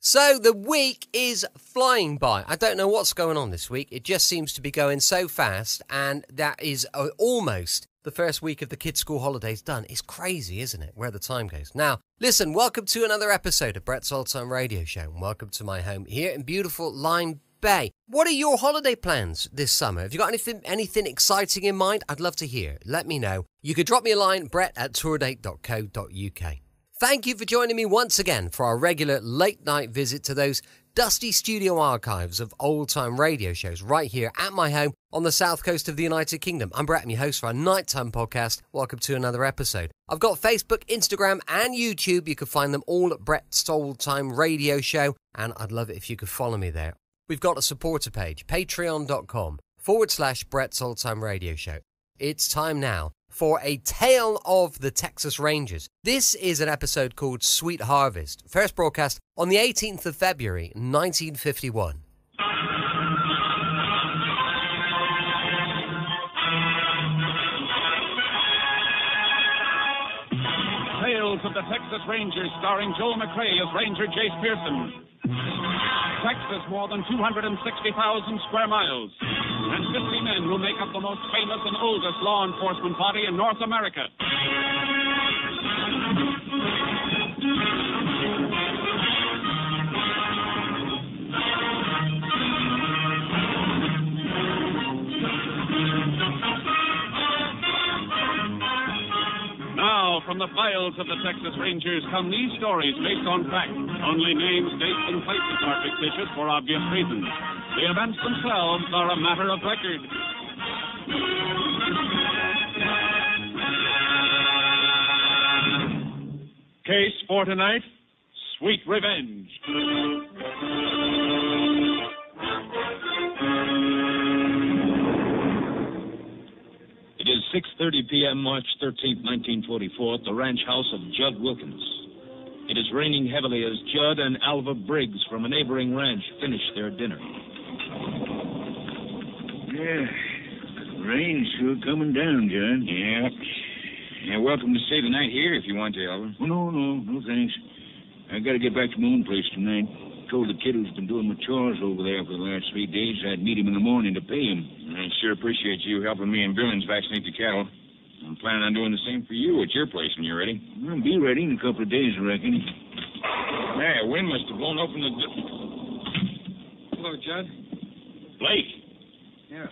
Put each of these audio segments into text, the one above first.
So the week is flying by. I don't know what's going on this week. It just seems to be going so fast, and that is almost the first week of the kids' school holidays done. It's crazy, isn't it, where the time goes? Now, listen, welcome to another episode of Brett's Old Time Radio Show, and welcome to my home here in beautiful Lyme Bay. What are your holiday plans this summer? Have you got anything exciting in mind? I'd love to hear. Let me know. You could drop me a line, brett@tourdate.co.uk. Thank you for joining me once again for our regular late-night visit to those dusty studio archives of old-time radio shows right here at my home on the south coast of the United Kingdom. I'm Brett, I'm your host for our Nighttime podcast. Welcome to another episode. I've got Facebook, Instagram, and YouTube. You can find them all at Brett's Old Time Radio Show, and I'd love it if you could follow me there. We've got a supporter page, patreon.com/Brett's Old Time Radio Show. It's time now for a tale of the Texas Rangers. This is an episode called Sweet Harvest, first broadcast on the 18th of February, 1951. Tales of the Texas Rangers, starring Joel McRae as Ranger Jace Pearson. Texas, more than 260,000 square miles, and 50 men who make up the most famous and oldest law enforcement body in North America. Now, from the files of the Texas Rangers come these stories based on fact. Only names, dates, and places are fictitious for obvious reasons. The events themselves are a matter of record. Case for tonight, Sweet Revenge. It is 6:30 p.m., March 13th, 1944, at the ranch house of Judd Wilkins. It is raining heavily as Judd and Alva Briggs from a neighboring ranch finish their dinner. Yeah, rain's sure coming down, Judd. Yeah. You're welcome to stay the night here if you want to, Alva. Oh, no thanks. I got to get back to my own place tonight. Told the kid who's been doing my chores over there for the last 3 days I'd meet him in the morning to pay him. I sure appreciate you helping me and Billings vaccinate the cattle. I'm planning on doing the same for you at your place when you're ready. I'll be ready in a couple of days, I reckon. Hey, a wind must have blown open the... Hello, Judd. Blake. Yeah.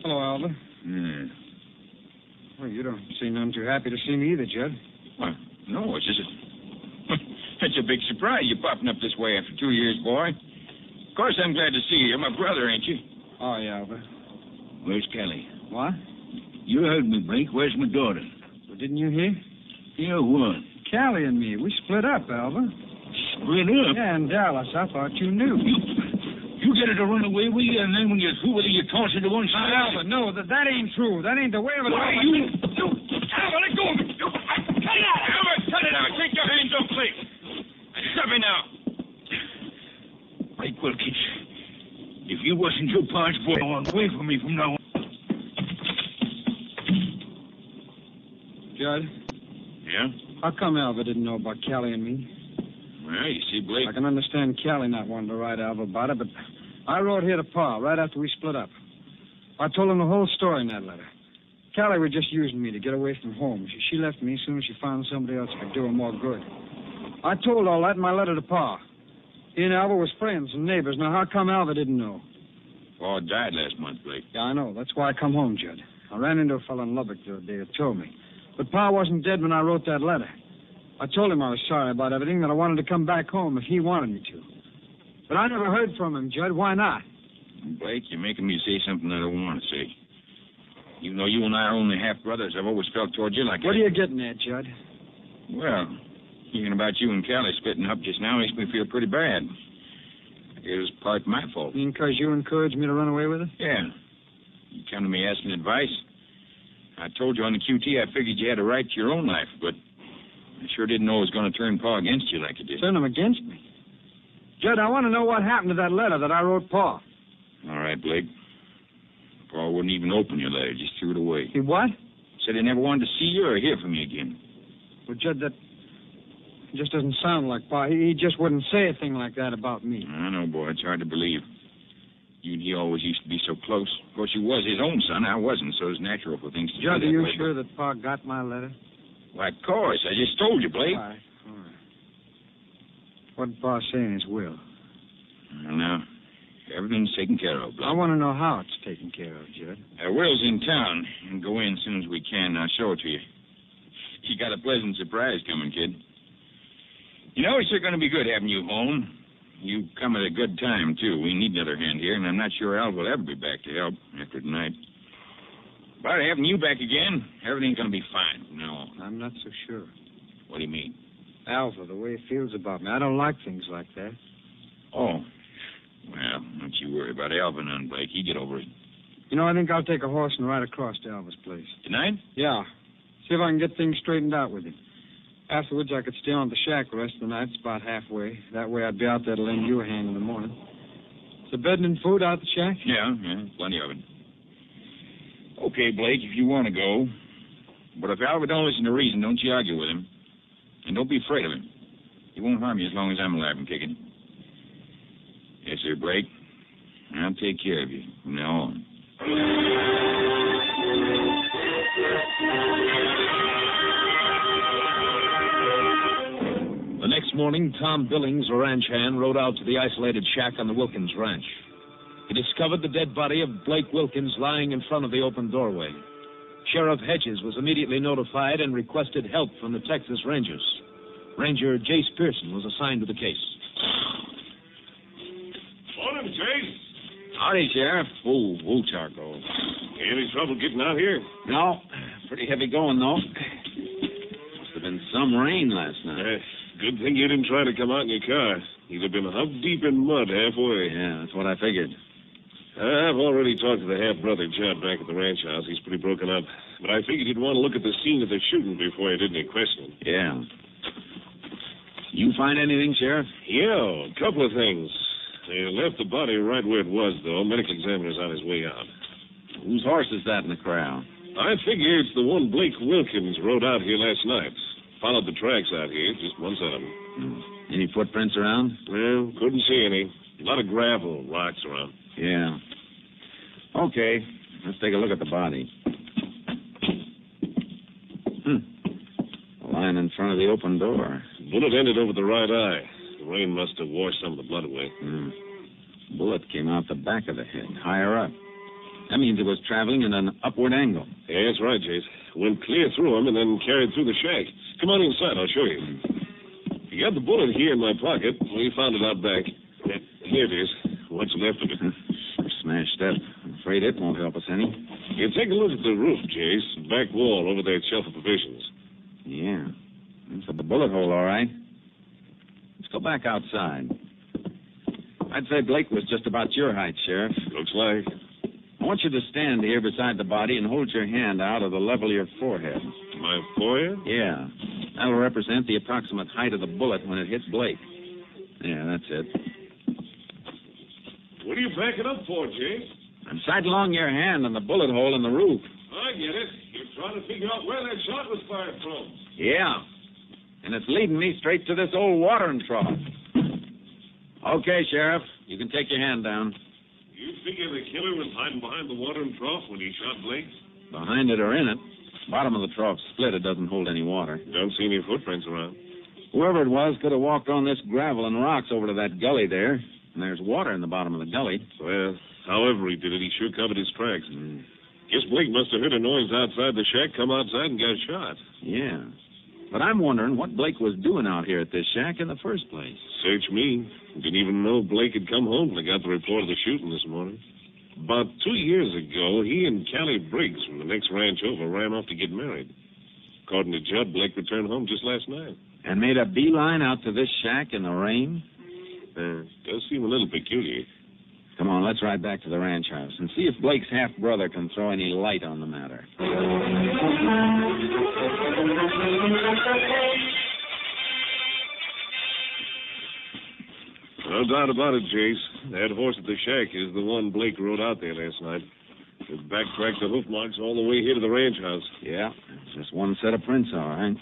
Hello, Alva. Yeah. Well, you don't seem none too happy to see me either, Judd. Well, no, it's just... It's a big surprise you popping up this way after 2 years, boy. Of course I'm glad to see you. You're my brother, ain't you? Oh, yeah, Alva. Where's Callie? What? You heard me, Blake. Where's my daughter? Well, didn't you hear? Yeah, what? Callie and me, we split up, Alva. Split up? Yeah, in Dallas. I thought you knew. You get her to run away with you, and then when you're through with her, you toss her to one side? Alva, no, that ain't true. That ain't the way of it. Why, you... Alva, let go of me! Cut it out! Cut it out! Take your hands off, Blake! Stop me now! Blake Wilkins, if you wasn't your par's boy, walk away from me from now on. Judd? Yeah? How come Alva didn't know about Callie and me? Well, you see, Blake... I can understand Callie not wanting to write Alva about it, but I wrote here to Pa right after we split up. I told him the whole story in that letter. Callie was just using me to get away from home. She left me as soon as she found somebody else who could do her more good. I told all that in my letter to Pa. He and Alva was friends and neighbors. Now, how come Alva didn't know? Pa died last month, Blake. Yeah, I know. That's why I come home, Judd. I ran into a fellow in Lubbock the other day who told me. But Pa wasn't dead when I wrote that letter. I told him I was sorry about everything, that I wanted to come back home if he wanted me to. But I never heard from him, Judd. Why not? Blake, you're making me say something I don't want to say. Even though you and I are only half-brothers, I've always felt toward you like... What are you getting at, Judd? Well, hearing about you and Callie splitting up just now makes me feel pretty bad. It was part my fault. You mean because you encouraged me to run away with her? Yeah. You come to me asking advice. I told you on the QT I figured you had a right to your own life, but I sure didn't know it was going to turn Pa against you like it did. Turn him against me? Judd, I want to know what happened to that letter that I wrote Pa. All right, Blake. Pa wouldn't even open your letter, just threw it away. He what? Said he never wanted to see you or hear from you again. Well, Judd, It just doesn't sound like Pa. He just wouldn't say a thing like that about me. I know, boy. It's hard to believe. You and he always used to be so close. Of course, you was his own son. I wasn't, so it's natural for things to be Judd, that are you way. sure that Pa got my letter? Why, of course. I just told you, Blake. All right. What did Pa say in his will? Well, now, everything's taken care of, Blake. I want to know how it's taken care of, Judd. Will's in town. And go in as soon as we can. I'll show it to you. You got a pleasant surprise coming, kid. You know, it's sure going to be good having you home. You come at a good time, too. We need another hand here, and I'm not sure Al will ever be back to help after tonight. But having you back again, everything's going to be fine from now on. I'm not so sure. What do you mean? Alva, the way he feels about me. I don't like things like that. Oh. Well, don't you worry about Alvin and Blake. He get over it. You know, I think I'll take a horse and ride across to Alva's place. Tonight? Yeah. See if I can get things straightened out with him. Afterwards, I could stay on at the shack the rest of the night. It's about halfway. That way I'd be out there to lend you a hand in the morning. Is there bedding and food out at the shack? Yeah, plenty of it. Okay, Blake, if you want to go. But if Alva don't listen to reason, don't you argue with him. And don't be afraid of him. He won't harm you as long as I'm alive and kicking. Yes, sir, Blake. I'll take care of you from now on. The next morning, Tom Billings, a ranch hand, rode out to the isolated shack on the Wilkins ranch. He discovered the dead body of Blake Wilkins lying in front of the open doorway. Sheriff Hedges was immediately notified and requested help from the Texas Rangers. Ranger Jace Pearson was assigned to the case. Morning, Chase. Howdy, Sheriff. Whoa, Charcoal. Any trouble getting out here? No. Pretty heavy going, though. Must have been some rain last night. Good thing you didn't try to come out in your car. You'd have been hub deep in mud halfway. Yeah, that's what I figured. I've already talked to the half-brother Judd back at the ranch house. He's pretty broken up. But I figured you'd want to look at the scene of the shooting before you did any questioning. Yeah. You find anything, Sheriff? Yeah, a couple of things. They left the body right where it was, though. Medical examiner's on his way out. Whose horse is that in the corral? I figure it's the one Blake Wilkins rode out here last night. Followed the tracks out here, just one set of them. Any footprints around? Well, couldn't see any. A lot of gravel, rocks around. Yeah. Okay, let's take a look at the body. Lying in front of the open door. Bullet ended over the right eye. The rain must have washed some of the blood away. Bullet came out the back of the head, higher up. That means it was traveling at an upward angle. Yeah, that's right, Chase. Went clear through him and then carried through the shack. Come on inside, I'll show you. You got the bullet here in my pocket. We found it out back. Here it is. What's left of it. Smashed up. I'm afraid it won't help us any. You take a look at the roof, Chase. Back wall over that shelf of provisions. Yeah. That's the bullet hole, all right. Let's go back outside. I'd say Blake was just about your height, Sheriff. Looks like. I want you to stand here beside the body and hold your hand out of the level of your forehead. My forehead? Yeah. That'll represent the approximate height of the bullet when it hits Blake. Yeah, that's it. What are you backing up for, Chase? I'm sidelong your hand on the bullet hole in the roof. I get it. You're trying to figure out where that shot was fired from. Yeah. And it's leading me straight to this old watering trough. Okay, Sheriff. You can take your hand down. You figure the killer was hiding behind the watering trough when he shot Blake? Behind it or in it. Bottom of the trough's split. It doesn't hold any water. Don't see any footprints around. Whoever it was could have walked on this gravel and rocks over to that gully there. And there's water in the bottom of the gully. Well, however he did it, he sure covered his tracks. Guess Blake must have heard a noise outside the shack, come outside, and got shot. Yeah. But I'm wondering what Blake was doing out here at this shack in the first place. Search me. Didn't even know Blake had come home when I got the report of the shooting this morning. About 2 years ago, he and Callie Briggs from the next ranch over ran off to get married. According to Judd, Blake returned home just last night. And made a beeline out to this shack in the rain? Does seem a little peculiar. Come on, let's ride back to the ranch house and see if Blake's half-brother can throw any light on the matter. No doubt about it, Jace. That horse at the shack is the one Blake rode out there last night. It backtracked the hoof marks all the way here to the ranch house. Yeah, it's just one set of prints, all right.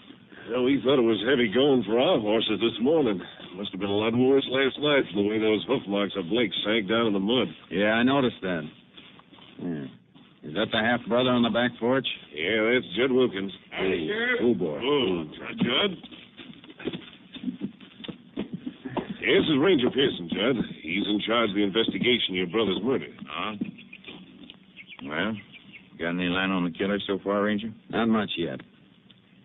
Well, we thought it was heavy going for our horses this morning. Must have been a lot worse last night from the way those hoof marks of Blake sank down in the mud. Yeah, I noticed that. Yeah. Is that the half-brother on the back porch? Yeah, that's Judd Wilkins. Howdy, Sheriff. Oh, boy. Oh, Judd. This is Ranger Pearson, Judd. He's in charge of the investigation of your brother's murder. Well, got any line on the killer so far, Ranger? Not much yet.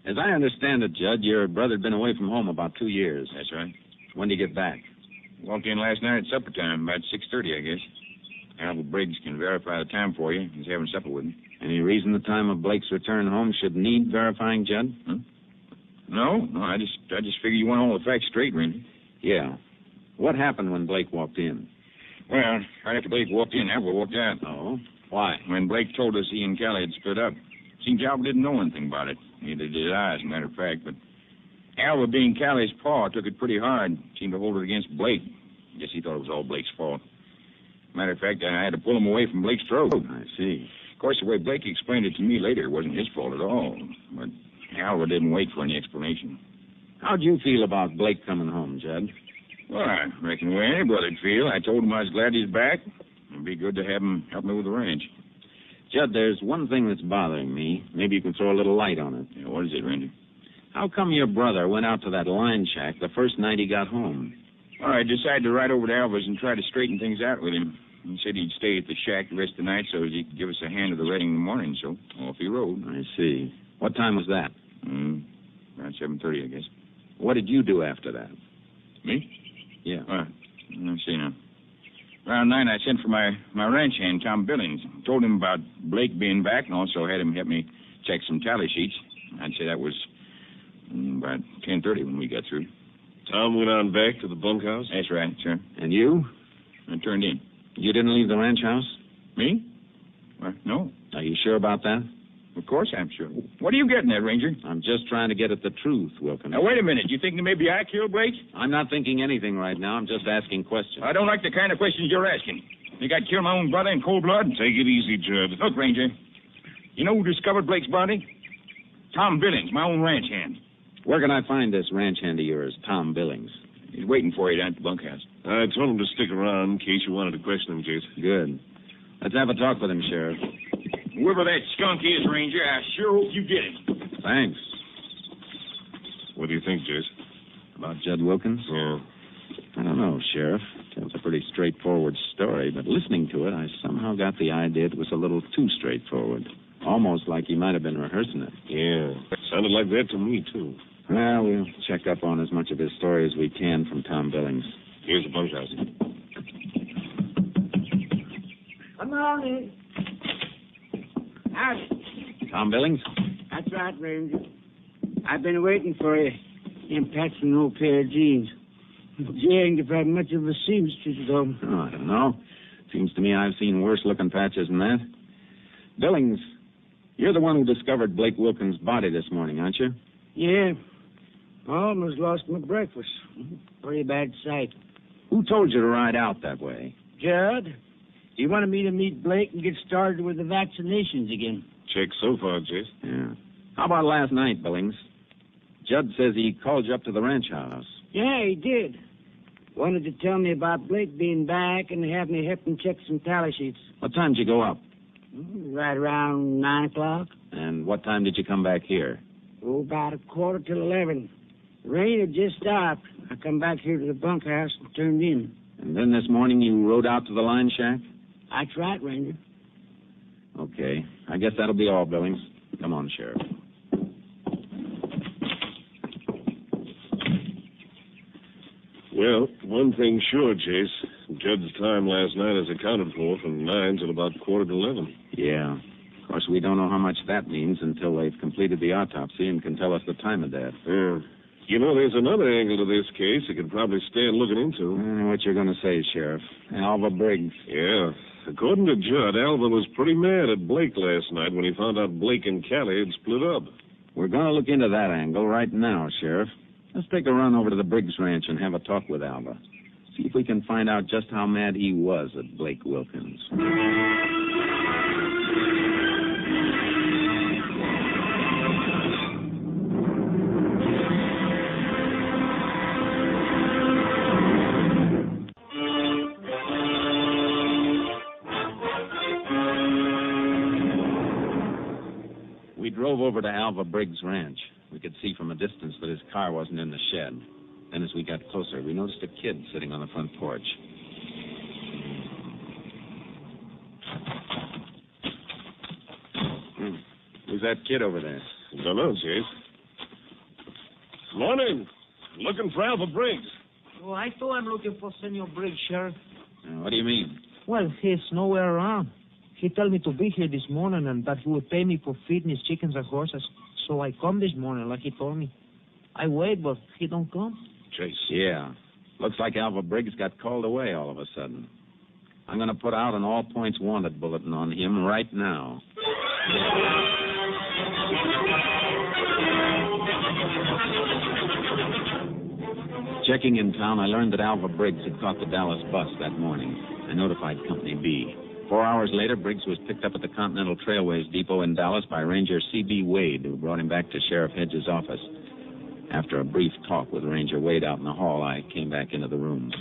As I understand it, Judd, your brother'd been away from home about 2 years. That's right. When did he get back? Walked in last night at supper time, about 6:30, I guess. Alva Briggs can verify the time for you. He's having supper with him. Any reason the time of Blake's return home should need verifying, Judd? No, I just figure you want all the facts straight, Ranger. Yeah. What happened when Blake walked in? Well, right after Blake walked in, Alva walked out. Oh? Why? When Blake told us he and Callie had split up. Seems Alva didn't know anything about it. Neither did I, as a matter of fact. But Alva, being Callie's paw, took it pretty hard. Seemed to hold it against Blake. Guess he thought it was all Blake's fault. Matter of fact, I had to pull him away from Blake's throat. I see. Of course, the way Blake explained it to me later, it wasn't his fault at all. But Alva didn't wait for any explanation. How'd you feel about Blake coming home, Judd? Well, I reckon the way any brother'd feel. I told him I was glad he's back. It'd be good to have him help me with the ranch. Judd, there's one thing that's bothering me. Maybe you can throw a little light on it. Yeah, what is it, Ranger? How come your brother went out to that line shack the first night he got home? Well, I decided to ride over to Alva's and try to straighten things out with him. He said he'd stay at the shack the rest of the night so he could give us a hand at the wedding in the morning, so off he rode. I see. What time was that? Around 7:30, I guess. What did you do after that? Me? Yeah. Let's see now. Around 9, I sent for my ranch hand, Tom Billings. Told him about Blake being back and also had him help me check some tally sheets. I'd say that was about 10:30 when we got through. Tom went on back to the bunkhouse? That's right, sir. And you? I turned in. You didn't leave the ranch house? Me? Well, no. Are you sure about that? Of course I'm sure. What are you getting at, Ranger? I'm just trying to get at the truth, Wilkins. Now, wait a minute. You think maybe I killed Blake? I'm not thinking anything right now. I'm just asking questions. I don't like the kind of questions you're asking. Think I'd kill my own brother in cold blood? Take it easy, Judd. Look, Ranger, you know who discovered Blake's body? Tom Billings, my own ranch hand. Where can I find this ranch hand of yours, Tom Billings? He's waiting for you down at the bunkhouse. I told him to stick around in case you wanted to question him, Jace. Good. Let's have a talk with him, Sheriff. Whoever that skunk is, Ranger, I sure hope you get him. Thanks. What do you think, Jace? About Judd Wilkins? Yeah. I don't know, Sheriff. Tells a pretty straightforward story, but listening to it, I somehow got the idea it was a little too straightforward. Almost like he might have been rehearsing it. Yeah. Sounded like that to me, too. Well, we'll check up on as much of his story as we can from Tom Billings. Here's the bunkhouse. Come on in. Howdy. Tom Billings? That's right, Ranger. I've been waiting for you. Them patching an old pair of jeans. They ain't had much of a seamstress, though. Oh, I don't know. Seems to me I've seen worse-looking patches than that. Billings, you're the one who discovered Blake Wilkins' body this morning, aren't you? Yeah. Almost lost my breakfast. Pretty bad sight. Who told you to ride out that way? Judd, he wanted me to meet Blake and get started with the vaccinations again. Check so far, Jace. Yeah. How about last night, Billings? Judd says he called you up to the ranch house. Yeah, he did. Wanted to tell me about Blake being back and have me help him check some tally sheets. What time did you go up? Right around 9 o'clock. And what time did you come back here? Oh, about 11:15. The rain had just stopped. I come back here to the bunkhouse and turned in. And then this morning you rode out to the line shack? That's right, Ranger. Okay. I guess that'll be all, Billings. Come on, Sheriff. Well, one thing sure, Chase. Judd's time last night is accounted for from 9 till about 11:15. Yeah. Of course, we don't know how much that means until they've completed the autopsy and can tell us the time of death. Yeah. You know, there's another angle to this case you could probably stand looking into. What you're going to say, Sheriff. Alva Briggs. Yeah. According to Judd, Alva was pretty mad at Blake last night when he found out Blake and Callie had split up. We're going to look into that angle right now, Sheriff. Let's take a run over to the Briggs Ranch and have a talk with Alva. See if we can find out just how mad he was at Blake Wilkins. drove over to Alva Briggs' ranch. We could see from a distance that his car wasn't in the shed. Then as we got closer, we noticed a kid sitting on the front porch. Who's that kid over there? Don't know, Chase. Morning. Looking for Alva Briggs. Oh, I thought I'm looking for Senor Briggs, Sheriff. What do you mean? Well, he's nowhere around. He told me to be here this morning and that he would pay me for feeding his chickens and horses. So I come this morning like he told me. I wait, but he don't come. Chase. Yeah. Looks like Alva Briggs got called away all of a sudden. I'm going to put out an all points wanted bulletin on him right now. Checking in town, I learned that Alva Briggs had caught the Dallas bus that morning. I notified Company B. 4 hours later, Briggs was picked up at the Continental Trailways Depot in Dallas by Ranger C.B. Wade, who brought him back to Sheriff Hedges' office. After a brief talk with Ranger Wade out in the hall, I came back into the room.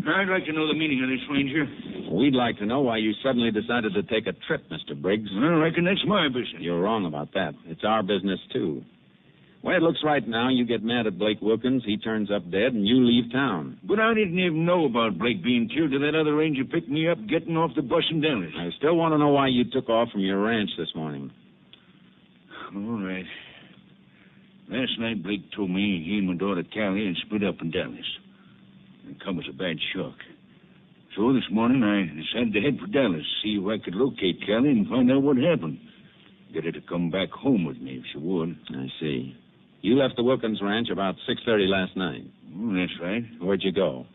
I'd like to know the meaning of this, Ranger. We'd like to know why you suddenly decided to take a trip, Mr. Briggs. I reckon that's my business. You're wrong about that. It's our business, too. The way it looks right now, you get mad at Blake Wilkins, he turns up dead, and you leave town. But I didn't even know about Blake being killed till that other ranger picked me up getting off the bus in Dallas. I still want to know why you took off from your ranch this morning. All right. Last night, Blake told me he and my daughter Callie had split up in Dallas. It come as a bad shock. So this morning, I decided to head for Dallas, see if I could locate Callie and find out what happened. Get her to come back home with me if she would. I see. You left the Wilkins ranch about 6:30 last night. That's right. Where'd you go?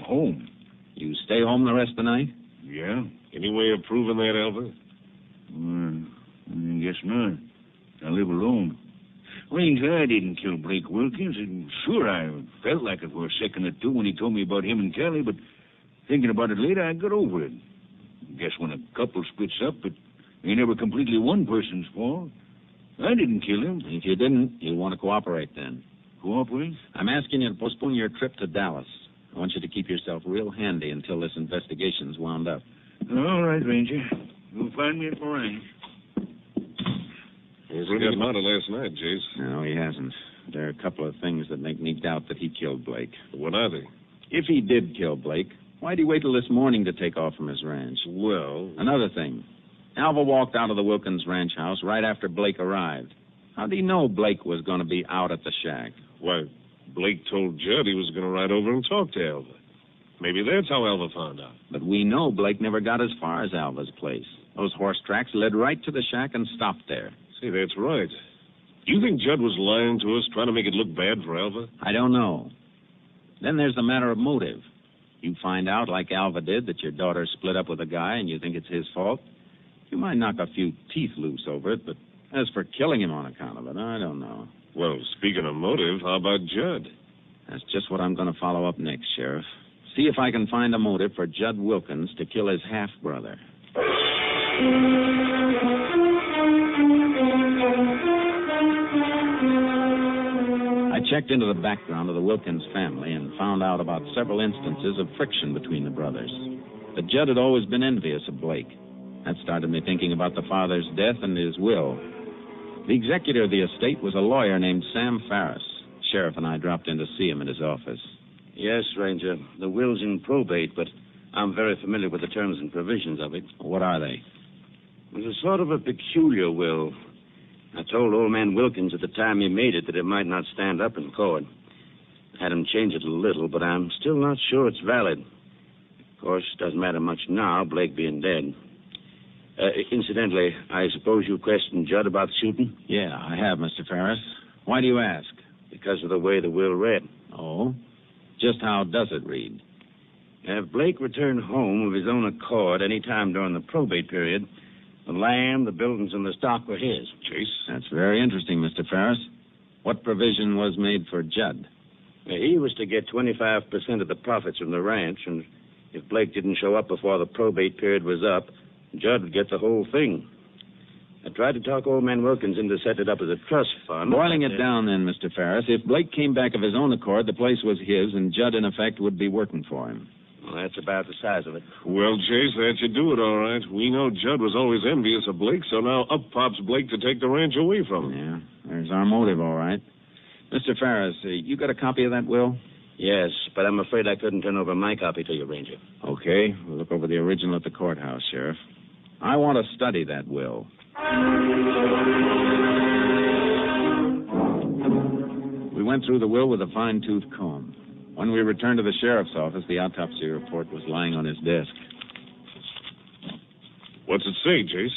Home. You stay home the rest of the night? Yeah. Any way of proving that, Alva? I guess not. I live alone. Ranger, I didn't kill Blake Wilkins, and sure, I felt like it for a second or two when he told me about him and Callie, but thinking about it later, I got over it. Guess when a couple splits up, it ain't ever completely one person's fault. I didn't kill him. If you didn't, you'll want to cooperate then. Cooperate? I'm asking you to postpone your trip to Dallas. I want you to keep yourself real handy until this investigation's wound up. All right, Ranger. You'll find me at my ranch. He's got him out of last night, Jace. No, he hasn't. There are a couple of things that make me doubt that he killed Blake. What are they? If he did kill Blake, why'd he wait till this morning to take off from his ranch? Well... Another thing. Alva walked out of the Wilkins ranch house right after Blake arrived. How'd he know Blake was going to be out at the shack? Why, Blake told Judd he was going to ride over and talk to Alva. Maybe that's how Alva found out. But we know Blake never got as far as Alva's place. Those horse tracks led right to the shack and stopped there. See, that's right. You think Judd was lying to us, trying to make it look bad for Alva? I don't know. Then there's the matter of motive. You find out, like Alva did, that your daughter split up with a guy and you think it's his fault. You might knock a few teeth loose over it, but as for killing him on account of it, I don't know. Well, speaking of motive, how about Judd? That's just what I'm going to follow up next, Sheriff. See if I can find a motive for Judd Wilkins to kill his half-brother. I checked into the background of the Wilkins family and found out about several instances of friction between the brothers. But Judd had always been envious of Blake. That started me thinking about the father's death and his will. The executor of the estate was a lawyer named Sam Farris. Sheriff and I dropped in to see him at his office. Yes, Ranger. The will's in probate, but I'm very familiar with the terms and provisions of it. What are they? It was a sort of a peculiar will. I told old man Wilkins at the time he made it that it might not stand up in court. I had him change it a little, but I'm still not sure it's valid. Of course, it doesn't matter much now, Blake being dead. Incidentally, I suppose you questioned Judd about the shooting? Yeah, I have, Mr. Farris. Why do you ask? Because of the way the will read. Oh? Just how does it read? If Blake returned home of his own accord any time during the probate period, the land, the buildings, and the stock were his. Chase? That's very interesting, Mr. Farris. What provision was made for Judd? He was to get 25% of the profits from the ranch, and if Blake didn't show up before the probate period was up, Judd would get the whole thing. I tried to talk old man Wilkins into setting it up as a trust fund. Boiling it down then, Mr. Farris, if Blake came back of his own accord, the place was his, and Judd, in effect, would be working for him. Well, that's about the size of it. Well, Chase, that should do it, all right. We know Judd was always envious of Blake, so now up pops Blake to take the ranch away from him. Yeah, there's our motive, all right. Mr. Ferris, you got a copy of that will? Yes, but I'm afraid I couldn't turn over my copy to you, Ranger. Okay, we'll look over the original at the courthouse, Sheriff. I want to study that will. We went through the will with a fine-tooth comb. When we returned to the sheriff's office, the autopsy report was lying on his desk. What's it say, Chase?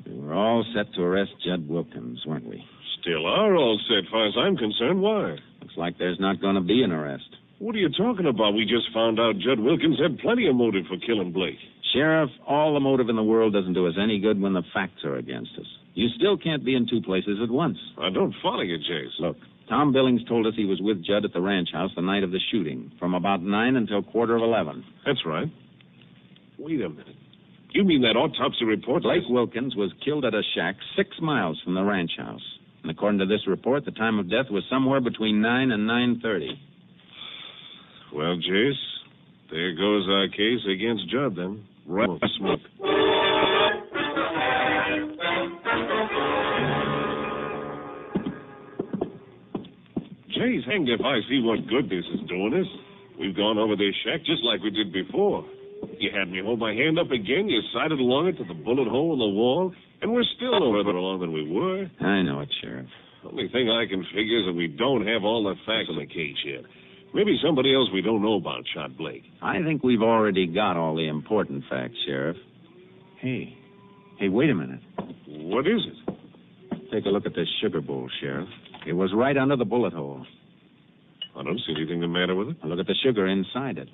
We were all set to arrest Judd Wilkins, weren't we? Still are all set, far as I'm concerned. Why? Looks like there's not going to be an arrest. What are you talking about? We just found out Judd Wilkins had plenty of motive for killing Blake. Sheriff, all the motive in the world doesn't do us any good when the facts are against us. You still can't be in two places at once. I don't follow you, Chase. Look, Tom Billings told us he was with Judd at the ranch house the night of the shooting, from about 9 until 11:15. That's right. Wait a minute. You mean that autopsy report? Blake Wilkins was killed at a shack 6 miles from the ranch house. And according to this report, the time of death was somewhere between 9 and 9:30. Well, Chase, there goes our case against Judd, then. Right smoke. Chase, hanged if I see what good this is doing us. We've gone over this shack just like we did before. You had me hold my hand up again, you sighted along it to the bullet hole in the wall, and we're still no further along than we were. I know it, Sheriff. Only thing I can figure is that we don't have all the facts in the case yet. Maybe somebody else we don't know about shot Blake. I think we've already got all the important facts, Sheriff. Hey, wait a minute. What is it? Take a look at this sugar bowl, Sheriff. It was right under the bullet hole. I don't see anything the matter with it. Now look at the sugar inside it.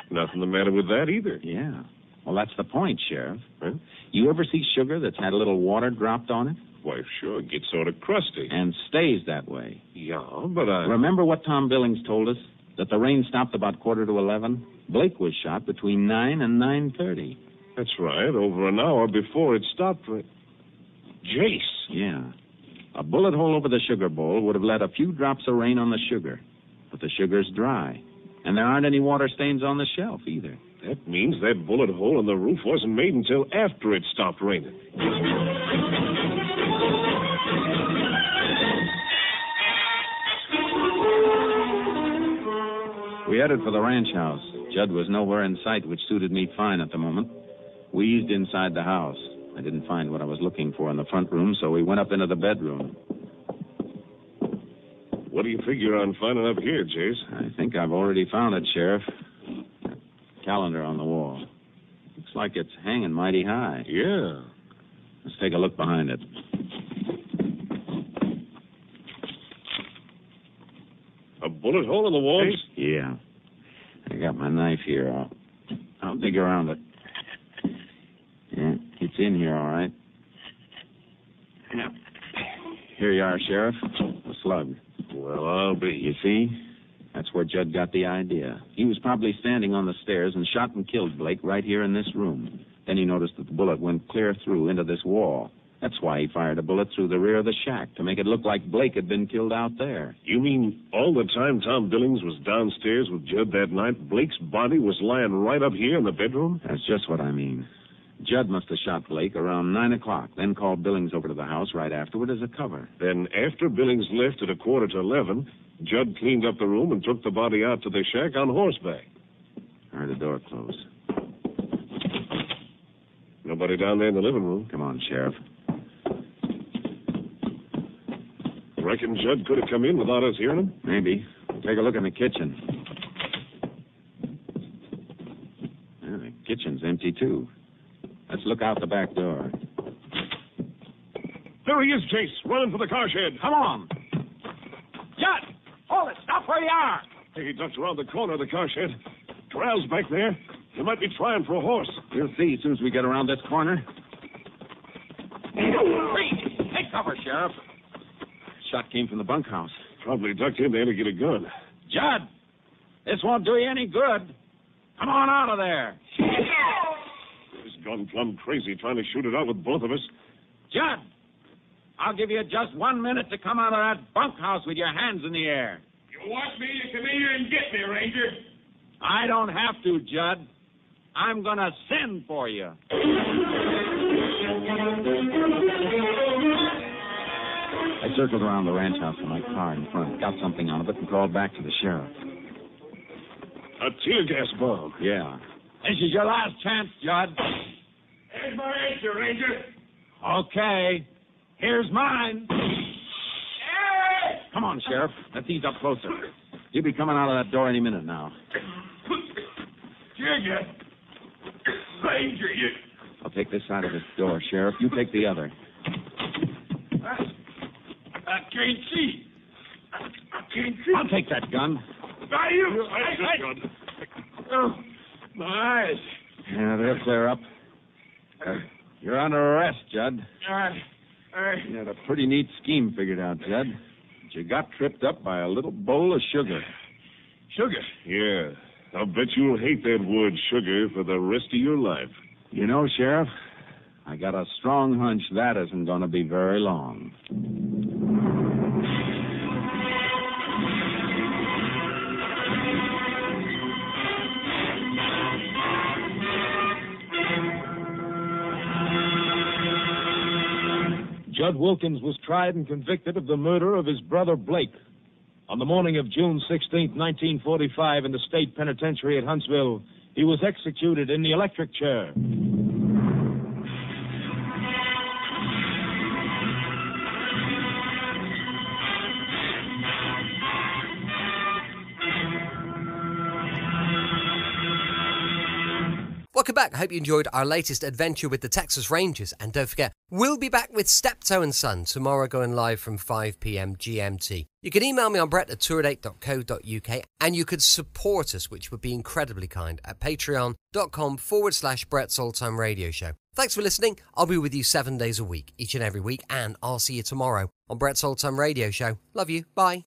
Nothing the matter with that either. Yeah. Well, that's the point, Sheriff. Huh? You ever see sugar that's had a little water dropped on it? Why, sure, it gets sort of crusty. And stays that way. Yeah, but I... Remember what Tom Billings told us? That the rain stopped about 11:15? Blake was shot between 9 and 9:30. That's right, over an hour before it stopped. Jace! Yeah. A bullet hole over the sugar bowl would have let a few drops of rain on the sugar. But the sugar's dry. And there aren't any water stains on the shelf either. That means that bullet hole in the roof wasn't made until after it stopped raining. We headed for the ranch house. Judd was nowhere in sight, which suited me fine at the moment. We eased inside the house. I didn't find what I was looking for in the front room, so we went up into the bedroom. What do you figure on finding up here, Chase? I think I've already found it, Sheriff. That calendar on the wall. Looks like it's hanging mighty high. Yeah. Let's take a look behind it. A bullet hole in the wall? Yeah. I got my knife here. I'll dig around it. Yeah, it's in here, all right. Yeah. Here you are, Sheriff. A slug. Well, I'll be. You see? That's where Judd got the idea. He was probably standing on the stairs and shot and killed Blake right here in this room. Then he noticed that the bullet went clear through into this wall. That's why he fired a bullet through the rear of the shack, to make it look like Blake had been killed out there. You mean all the time Tom Billings was downstairs with Judd that night, Blake's body was lying right up here in the bedroom? That's just what I mean. Judd must have shot Blake around 9 o'clock, then called Billings over to the house right afterward as a cover. Then after Billings left at 11:15, Judd cleaned up the room and took the body out to the shack on horseback. I heard the door close. Nobody down there in the living room. Come on, Sheriff. Reckon Judd could have come in without us hearing him? Maybe. Take a look in the kitchen. Yeah, the kitchen's empty, too. Let's look out the back door. There he is, Chase, running for the car shed. Come on. Judd! Hold it! Stop where you are! Hey, he ducked around the corner of the car shed. Corral's back there. He might be trying for a horse. We'll see as soon as we get around this corner. Freeze! Take cover, Sheriff. Shot came from the bunkhouse. Probably ducked in there to get a gun. Judd! This won't do you any good. Come on out of there. He's gone plumb crazy trying to shoot it out with both of us. Judd! I'll give you just 1 minute to come out of that bunkhouse with your hands in the air. You want me to come in here and get me, Ranger? I don't have to, Judd. I'm going to send for you. I circled around the ranch house with my car in front, got something out of it, and crawled back to the sheriff. A tear gas bomb. Yeah. This is your last chance, Judd. Here's my answer, Ranger. Okay. Here's mine. Come on, Sheriff. Let's ease up closer. You'll be coming out of that door any minute now. Tear gas. Ranger, you... I'll take this side of this door, Sheriff. You take the other. I can't see. I can't see. I'll take that gun. Oh, my eyes. Yeah, they'll clear up. You're under arrest, Judd. You had a pretty neat scheme figured out, Judd. But you got tripped up by a little bowl of sugar. Sugar? Yeah. I'll bet you'll hate that word sugar for the rest of your life. You know, Sheriff, I got a strong hunch that isn't going to be very long. Judd Wilkins was tried and convicted of the murder of his brother Blake. On the morning of June 16, 1945, in the state penitentiary at Huntsville, he was executed in the electric chair. Welcome back. I hope you enjoyed our latest adventure with the Texas Rangers. And don't forget, we'll be back with Steptoe and Son tomorrow, going live from 5 p.m. GMT. You can email me on brett@tourdate.co.uk, and you could support us, which would be incredibly kind, at patreon.com/Brett's Oldtime Radio Show. Thanks for listening. I'll be with you 7 days a week, each and every week, and I'll see you tomorrow on Brett's Oldtime Radio Show. Love you. Bye.